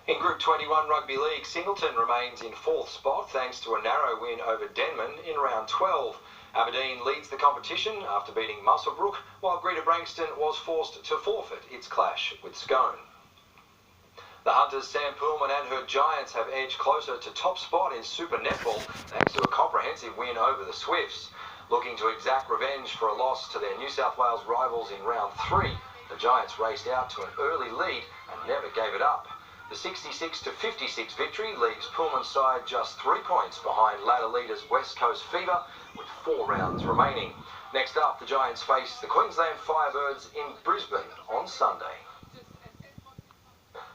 In Group 21 Rugby League, Singleton remains in 4th spot thanks to a narrow win over Denman in round 12. Aberdeen leads the competition after beating Muswellbrook, while Greater Branxton was forced to forfeit its clash with Scone. The Hunters' Sam Poolman and her Giants have edged closer to top spot in Super Netball thanks to a comprehensive win over the Swifts. Looking to exact revenge for a loss to their New South Wales rivals in round 3, the Giants raced out to an early lead and never gave it up. The 66-56 victory leaves Pullman's side just 3 points behind ladder leaders West Coast Fever with 4 rounds remaining. Next up, the Giants face the Queensland Firebirds in Brisbane on Sunday.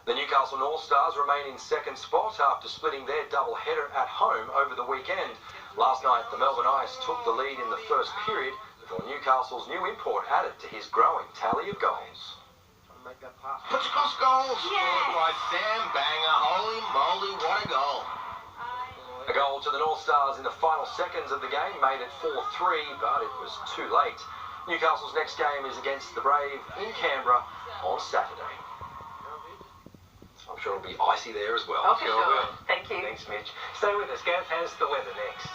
The Newcastle North Stars remain in 2nd spot after splitting their double-header at home over the weekend. Last night, the Melbourne Ice took the lead in the first period before Newcastle's new import added to his growing tally of goals. Puts across goals. Scored by Sam Banger. Holy moly, what a goal. A goal to the North Stars in the final seconds of the game made it 4-3, but it was too late. Newcastle's next game is against the Brave in Canberra on Saturday. I'm sure it'll be icy there as well. Oh, for sure. Thank you. Thanks, Mitch. Stay with us. Gav has the weather next.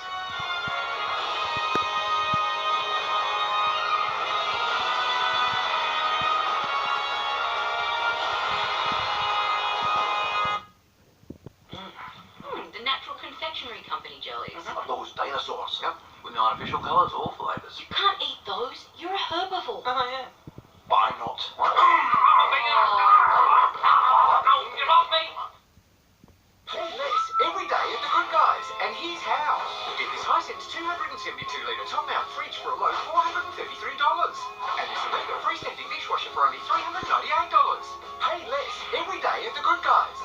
The Natural Confectionery Company jellies. Those dinosaurs. Yep, with non-official colours, all flavours. You can't eat those. You're a herbivore. Oh, yeah. I'm not. Get off me! Hey, Les, every day at the Good Guys, and here's how. Get this Hisense 272-litre top-mount fridge for a low $433. And this Omega freestanding dishwasher for only $398. Hey, Les, every day at the Good Guys.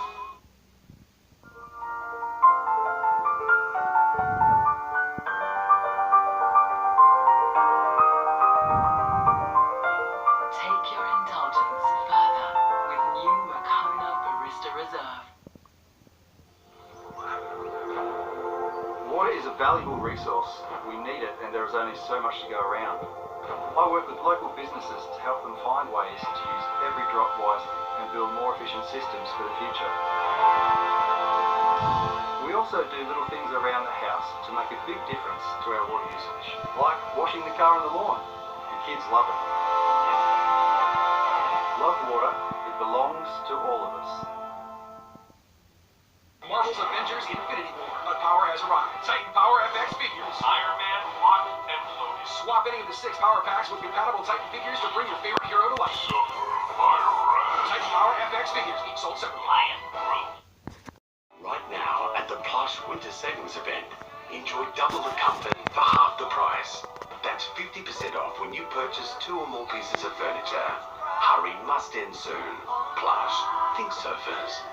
Take your indulgence further with new Moccona Barista Reserve. Water is a valuable resource. We need it, and there is only so much to go around. I work with local businesses to help them find ways to use every drop wisely and build more efficient systems for the future. We also do little things around the house to make a big difference to our water usage, like washing the car on the lawn. The kids love it. Love water, it belongs to all of us. Marvel's Avengers Infinity War. But power has arrived. Titan Power FX figures. Iron Man, Rock, and Logan. Swap any of the 6 power packs with compatible Titan figures to bring your favorite hero to life. Suffer Fire Rat. Titan Power FX figures, each sold separately. Lion Groot. Right now at the Plush Winter Savings event, enjoy double the comfort for half the price. That's 50% off when you purchase 2 or more pieces of furniture. Hurry must end soon. Plush, think sofas.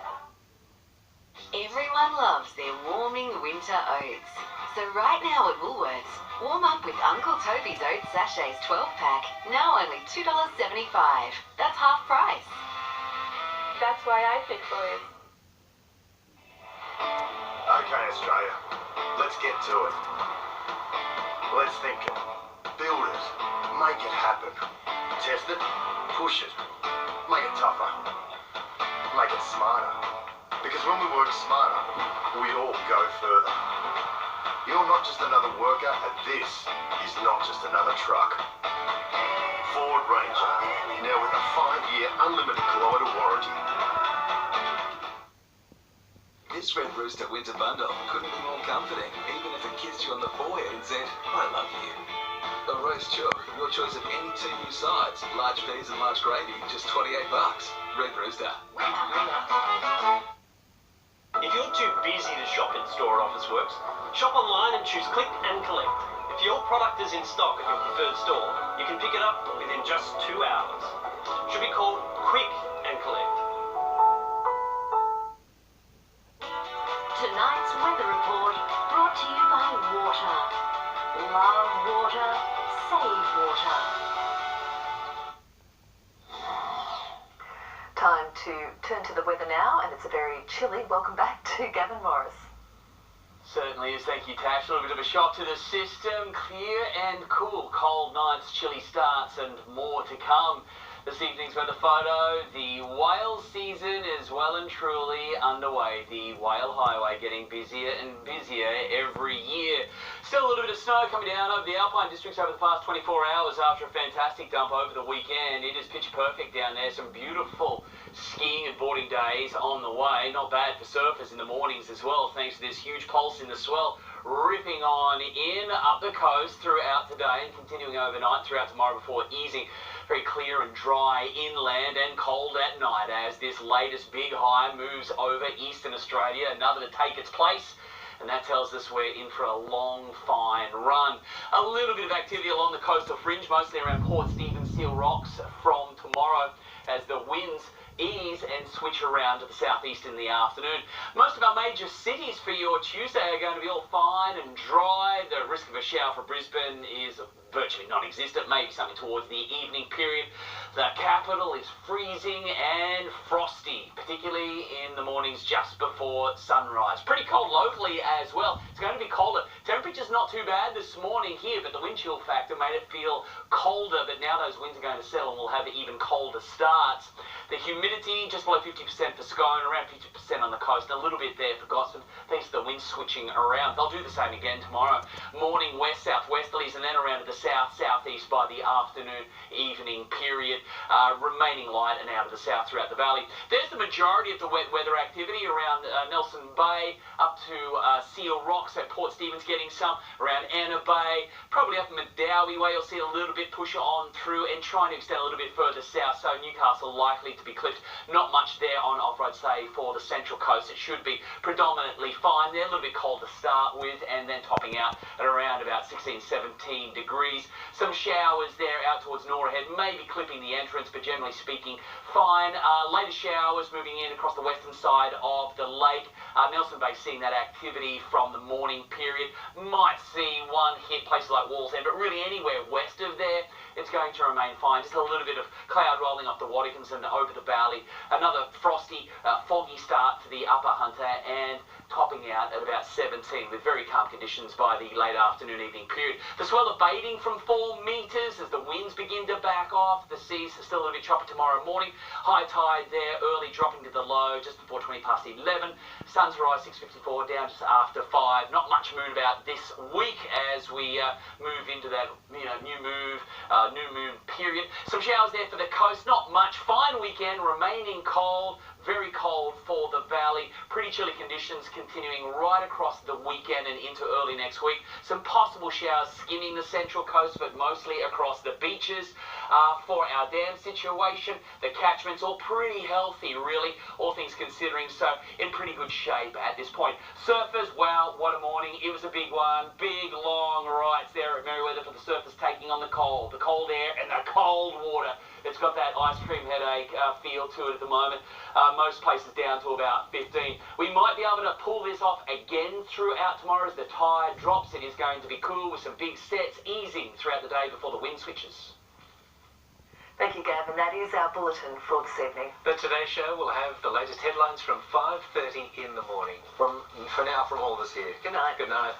Everyone loves their warming winter oats. So right now at Woolworths, warm up with Uncle Toby's Oats Sachets 12-pack, now only $2.75. That's half price. That's why I pick boys. Okay, Australia, let's get to it. Let's think it. Build it. Make it happen. Test it. Push it. Make it tougher. Make it smarter. Because when we work smarter, we all go further. You're not just another worker, and this is not just another truck. Ford Ranger, now with a 5-year unlimited kilometre warranty. This Red Rooster winter bundle couldn't be more comforting, even if it kissed you on the forehead and said, I love you. A roast chook, your choice of any 2 new sides, large peas and large gravy, just $28. Red Rooster. If you're too busy to shop in store or Officeworks, shop online and choose Click and Collect. If your product is in stock at your preferred store, you can pick it up within just 2 hours. Should be called Quick and Collect. Tonight's weather report brought to you by water. Love water, save water. Time to turn to the weather now, and it's a very chilly. Welcome back to Gavin Morris. Certainly is. Thank you, Tash. A little bit of a shock to the system. Clear and cool. Cold nights, chilly starts, and more to come. This evening's weather photo. The whale season is well and truly underway. The Whale Highway getting busier and busier every year. Still a little bit of snow coming down over the Alpine districts over the past 24 hours after a fantastic dump over the weekend. It is pitch perfect down there. Some beautiful skiing and boarding days on the way. Not bad for surfers in the mornings as well, thanks to this huge pulse in the swell ripping on in up the coast throughout today and continuing overnight throughout tomorrow before easing. Very clear and dry inland and cold at night as this latest big high moves over eastern Australia, another to take its place. And that tells us we're in for a long, fine run. A little bit of activity along the coastal fringe, mostly around Port Stephens, Seal Rocks from tomorrow as the winds ease and switch around to the southeast in the afternoon. Most of our major cities for your Tuesday are going to be all fine and dry. The risk of a shower for Brisbane is virtually non-existent, maybe something towards the evening period. The capital is freezing and frosty, particularly in the mornings just before sunrise. Pretty cold locally as well. It's going to be colder. Temperature's not too bad this morning here, but the wind chill factor made it feel colder, but now those winds are going to settle and we'll have even colder starts. The humidity just below 50% for Scone, around 50% on the coast, and a little bit there for Gosford, thanks to the wind switching around. They'll do the same again tomorrow. Morning west, southwesterlies, and then around to the south, southeast by the afternoon, evening period. Remaining light and out of the south throughout the valley. There's the majority of the wet weather activity around Nelson Bay, up to Seal Rocks at Port Stephens getting some, around Anna Bay, probably up in Medowie way you'll see a little bit push on through and trying to extend a little bit further south, so Newcastle likely to be clipped. Not much there on off-road, say, for the central coast. It should be predominantly fine there, a little bit cold to start with, and then topping out at around about 16, 17 degrees. Some showers there out towards Nora Head, maybe clipping the entrance, but generally speaking, fine. Later showers moving in across the western side of the lake. Nelson Bay seeing that activity from the morning period. Might see one hit places like Wallsend, but really anywhere west of there, it's going to remain fine. Just a little bit of cloud rolling off the Waddingtons and over the valley. Another frosty, foggy start to the upper Hunter and topping out at about 17 with very calm conditions by the late afternoon evening period. The swell abating from 4 metres as the winds begin to back off. The sea's still a little bit choppy tomorrow morning. High tide there early, dropping to the low just before 20 past 11. Sun's rise 6:54 down just after 5. Not much moon about this week as we move into that new moon period. Some showers there for the coast. Not much. Fine weekend, remaining cold. Very cold for the valley. Pretty chilly conditions continuing right across the weekend and into early next week. Some possible showers skimming the central coast, but mostly across the beaches. For our dam situation, the catchment's all pretty healthy, really, all things considering, so in pretty good shape at this point. Surfers, wow, what a morning. It was a big one. Big, long rides there at Merewether for the surfers taking on the cold air and the cold water. It's got that ice cream headache feel to it at the moment. Most places down to about 15. We might be able to pull this off again throughout tomorrow as the tide drops. It is going to be cool with some big sets easing throughout the day before the wind switches. Thank you, Gavin. That is our bulletin for this evening. The Today Show will have the latest headlines from 5:30 in the morning. For now, from all of us here. Good night. Good night.